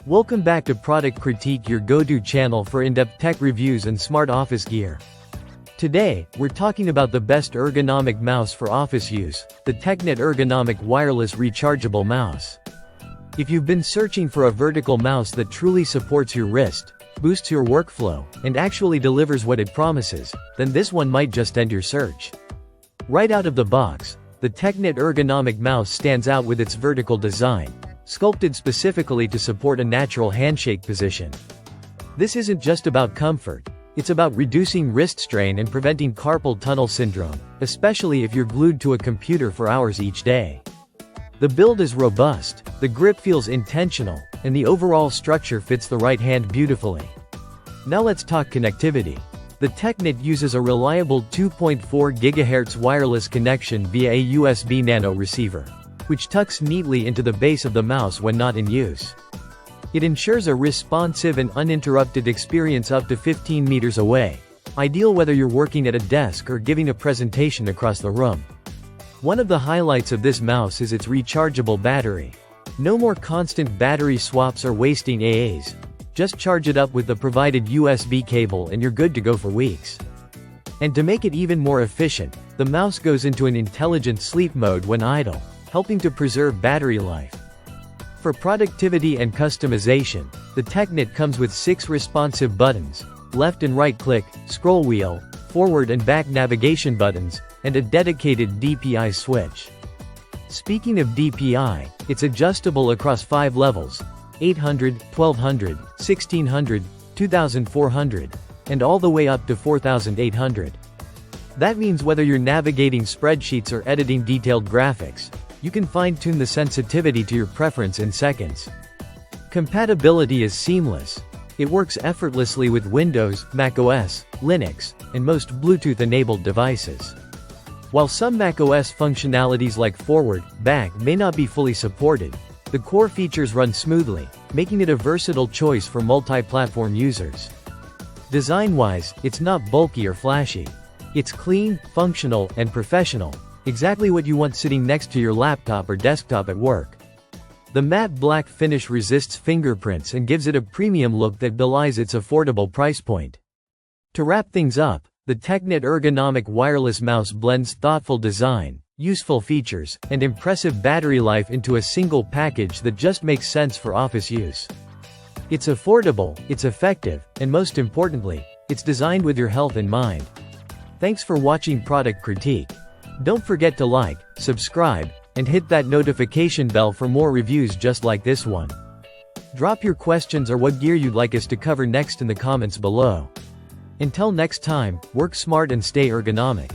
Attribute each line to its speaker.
Speaker 1: Welcome back to Product Critique, your go-to channel for in-depth tech reviews and smart office gear. Today, we're talking about the best ergonomic mouse for office use, the TECKNET Ergonomic Wireless Rechargeable Mouse. If you've been searching for a vertical mouse that truly supports your wrist, boosts your workflow, and actually delivers what it promises, then this one might just end your search. Right out of the box, the TECKNET Ergonomic Mouse stands out with its vertical design, sculpted specifically to support a natural handshake position. This isn't just about comfort, it's about reducing wrist strain and preventing carpal tunnel syndrome, especially if you're glued to a computer for hours each day. The build is robust, the grip feels intentional, and the overall structure fits the right hand beautifully. Now let's talk connectivity. The TECKNET uses a reliable 2.4 GHz wireless connection via a USB nano receiver, which tucks neatly into the base of the mouse when not in use. It ensures a responsive and uninterrupted experience up to 15 meters away, ideal whether you're working at a desk or giving a presentation across the room. One of the highlights of this mouse is its rechargeable battery. No more constant battery swaps or wasting AAs. Just charge it up with the provided USB cable and you're good to go for weeks. And to make it even more efficient, the mouse goes into an intelligent sleep mode when idle, helping to preserve battery life. For productivity and customization, the TECKNET comes with 6 responsive buttons, left and right click, scroll wheel, forward and back navigation buttons, and a dedicated DPI switch. Speaking of DPI, it's adjustable across 5 levels: 800, 1200, 1600, 2400, and all the way up to 4800. That means whether you're navigating spreadsheets or editing detailed graphics, you can fine-tune the sensitivity to your preference in seconds. Compatibility is seamless. It works effortlessly with Windows, macOS, Linux, and most Bluetooth-enabled devices. While some macOS functionalities like forward, back may not be fully supported, the core features run smoothly, making it a versatile choice for multi-platform users. Design-wise, it's not bulky or flashy. It's clean, functional, and professional, exactly what you want sitting next to your laptop or desktop at work. The matte black finish resists fingerprints and gives it a premium look that belies its affordable price point. To wrap things up, the TECKNET Ergonomic Wireless Mouse blends thoughtful design, useful features, and impressive battery life into a single package that just makes sense for office use. It's affordable, it's effective, and most importantly, it's designed with your health in mind. Thanks for watching Product Critique. Don't forget to like, subscribe, and hit that notification bell for more reviews just like this one. Drop your questions or what gear you'd like us to cover next in the comments below. Until next time, work smart and stay ergonomic.